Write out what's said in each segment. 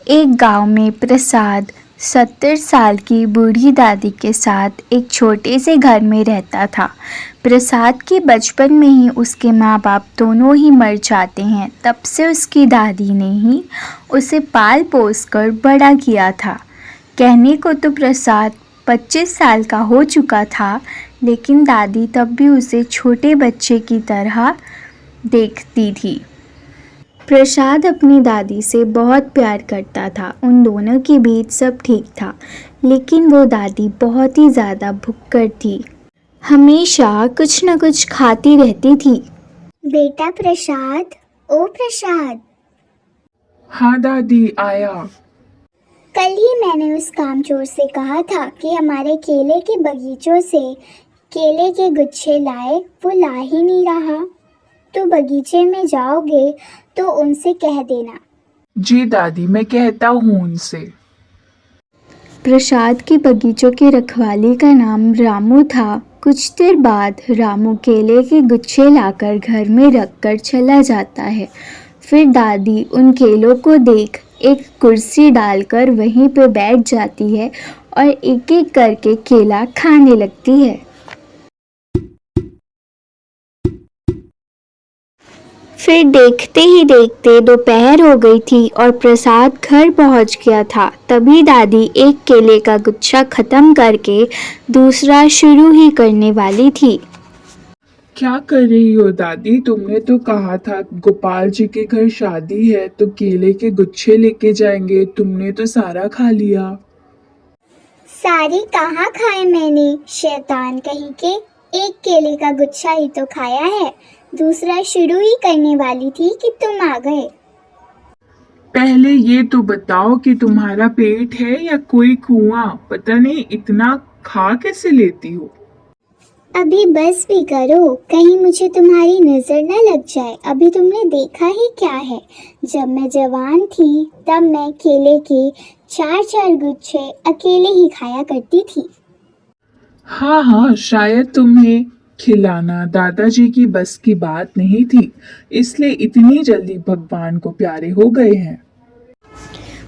एक गांव में प्रसाद 70 साल की बूढ़ी दादी के साथ एक छोटे से घर में रहता था। प्रसाद के बचपन में ही उसके माँ बाप दोनों ही मर जाते हैं। तब से उसकी दादी ने ही उसे पाल पोस कर बड़ा किया था। कहने को तो प्रसाद 25 साल का हो चुका था, लेकिन दादी तब भी उसे छोटे बच्चे की तरह देखती थी। प्रसाद अपनी दादी से बहुत प्यार करता था। उन दोनों के बीच सब ठीक था, लेकिन वो दादी बहुत ही ज़्यादा भुक्कड़ थी। हमेशा कुछ न कुछ खाती रहती थी। बेटा प्रसाद, ओ प्रसाद। हाँ दादी, आया। कल ही मैंने उस कामचोर से कहा था कि हमारे केले के बगीचों से केले के गुच्छे लाए, वो ला ही नहीं रहा। तो बगीचे में जाओगे तो उनसे कह देना। जी दादी, मैं कहता हूँ उनसे। प्रसाद के बगीचों के रखवाले का नाम रामू था। कुछ देर बाद रामू केले के गुच्छे लाकर घर में रखकर चला जाता है। फिर दादी उन केलों को देख एक कुर्सी डालकर वहीं पे बैठ जाती है और एक एक करके केला खाने लगती है। फिर देखते ही देखते दोपहर हो गई थी और प्रसाद घर पहुंच गया था। तभी दादी एक केले का गुच्छा खत्म करके दूसरा शुरू ही करने वाली थी। क्या कर रही हो दादी? तुमने तो कहा था गोपाल जी के घर शादी है तो केले के गुच्छे लेके जाएंगे। तुमने तो सारा खा लिया। सारी कहाँ खाए मैंने, शैतान कहीं के। एक केले का गुच्छा ही तो खाया है। दूसरा शुरू ही करने वाली थी कि तुम आ गए। पहले ये तो बताओ कि तुम्हारा पेट है या कोई कुआं? पता नहीं इतना खा कैसे लेती हो। अभी बस भी करो, कहीं मुझे तुम्हारी नजर न लग जाए। अभी तुमने देखा ही क्या है। जब मैं जवान थी तब मैं केले के 4-4 गुच्छे अकेले ही खाया करती थी। हाँ हाँ, शायद तुम्हें खिलाना दादाजी की बस की बात नहीं थी, इसलिए इतनी जल्दी भगवान को प्यारे हो गए हैं।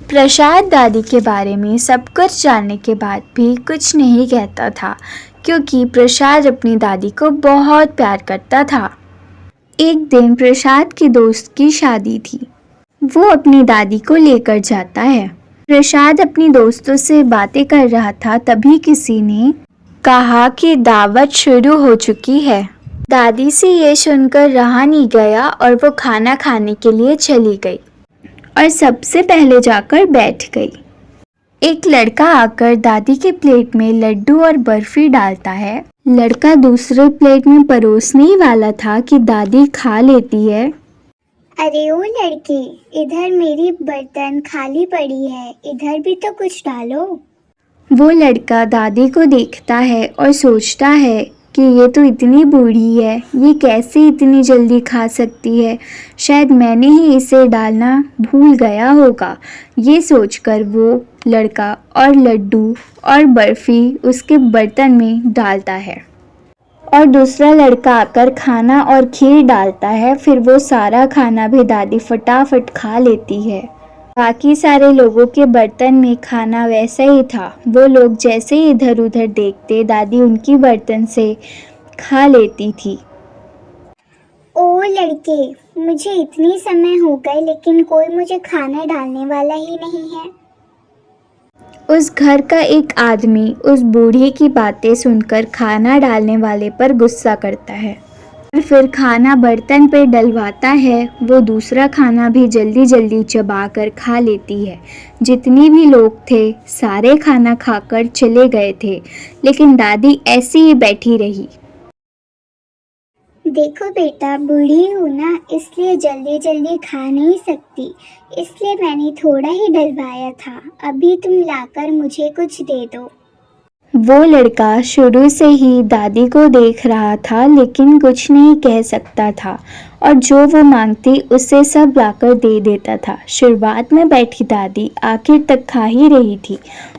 प्रसाद दादी के बारे में सब कुछ जानने के बाद भी कुछ नहीं कहता था, क्योंकि प्रसाद अपनी दादी को बहुत प्यार करता था। एक दिन प्रसाद के दोस्त की शादी थी। वो अपनी दादी को लेकर जाता है। प्रसाद अपनी दोस्तों से बातें कर रहा था, तभी किसी ने कहा कि दावत शुरू हो चुकी है। दादी से ये सुनकर रहा नहीं गया और वो खाना खाने के लिए चली गई और सबसे पहले जाकर बैठ गई। एक लड़का आकर दादी के प्लेट में लड्डू और बर्फी डालता है। लड़का दूसरे प्लेट में परोसने ही वाला था कि दादी खा लेती है। अरे ओ लड़के, इधर मेरी बर्तन खाली पड़ी है, इधर भी तो कुछ डालो। वो लड़का दादी को देखता है और सोचता है कि ये तो इतनी बूढ़ी है, ये कैसे इतनी जल्दी खा सकती है। शायद मैंने ही इसे डालना भूल गया होगा। ये सोचकर वो लड़का और लड्डू और बर्फ़ी उसके बर्तन में डालता है और दूसरा लड़का आकर खाना और खीर डालता है। फिर वो सारा खाना भी दादी फटाफट खा लेती है। बाकी सारे लोगों के बर्तन में खाना वैसा ही था। वो लोग जैसे ही इधर उधर देखते, दादी उनकी बर्तन से खा लेती थी। ओ लड़के, मुझे इतनी समय हो गए लेकिन कोई मुझे खाना डालने वाला ही नहीं है। उस घर का एक आदमी उस बूढ़ी की बातें सुनकर खाना डालने वाले पर गुस्सा करता है और फिर खाना बर्तन पे डलवाता है। वो दूसरा खाना भी जल्दी जल्दी चबाकर खा लेती है। जितनी भी लोग थे सारे खाना खाकर चले गए थे, लेकिन दादी ऐसी ही बैठी रही। देखो बेटा, बूढ़ी हूँ ना, इसलिए जल्दी जल्दी खा नहीं सकती, इसलिए मैंने थोड़ा ही डलवाया था। अभी तुम लाकर मुझे कुछ दे दो। वो लड़का शुरू से ही दादी को देख रहा था, लेकिन कुछ नहीं कह सकता था और जो वो मांगती उसे सब लाकर दे देता था। शुरुआत में बैठी दादी आखिर तक खा ही रही थी।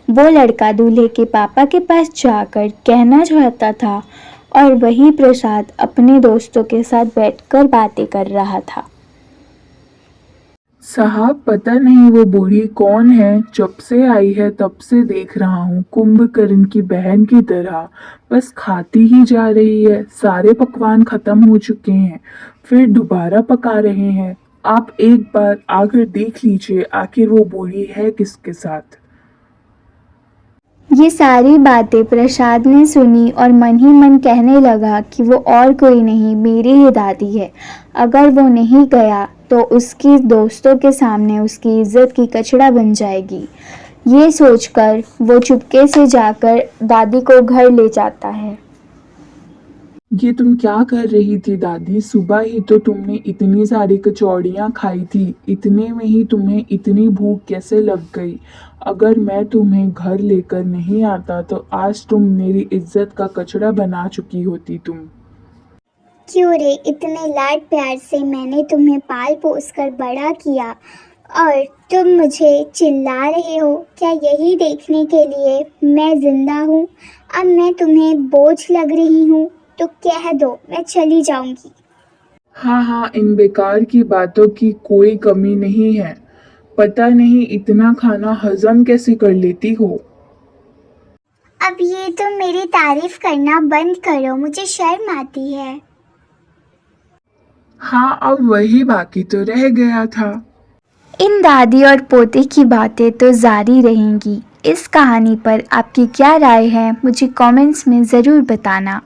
वो लड़का दूल्हे के पापा के पास जाकर कहना चाहता था और वही प्रसाद अपने दोस्तों के साथ बैठकर बातें कर रहा था। साहब पता नहीं वो बूढ़ी कौन है, जब से आई है तब से देख रहा हूँ कुंभकर्ण की बहन की तरह बस खाती ही जा रही है। सारे पकवान खत्म हो चुके हैं, फिर दोबारा पका रहे हैं। आप एक बार आकर देख लीजिए आखिर वो बूढ़ी है किसके साथ। ये सारी बातें प्रसाद ने सुनी और मन ही मन कहने लगा कि वो और कोई नहीं, मेरी ही दादी है। अगर वो नहीं गया तो उसकी दोस्तों के सामने उसकी इज्जत की कचड़ा बन जाएगी। ये सोचकर वो चुपके से जाकर दादी को घर ले जाता है। ये तुम क्या कर रही थी दादी? सुबह ही तो तुमने इतनी सारी कचौड़ियाँ खाई थी, इतने में ही तुम्हें इतनी भूख कैसे लग गई? अगर मैं तुम्हें घर लेकर नहीं आता तो आज तुम मेरी इज्जत का कचड़ा बना चुकी होती तुम। क्यों रे, इतने लाड प्यार से मैंने तुम्हें पाल पोस कर बड़ा किया और तुम मुझे चिल्ला रहे हो? क्या यही देखने के लिए मैं जिंदा हूँ? अब मैं तुम्हें बोझ लग रही हूँ तो कह दो, मैं चली जाऊंगी। हाँ हाँ, इन बेकार की बातों की कोई कमी नहीं है। पता नहीं इतना खाना हजम कैसे कर लेती हो। अब ये तुम मेरी तारीफ करना बंद करो, मुझे शर्म आती है। हाँ, अब वही बाकी तो रह गया था। इन दादी और पोते की बातें तो जारी रहेंगी। इस कहानी पर आपकी क्या राय है मुझे कमेंट्स में ज़रूर बताना।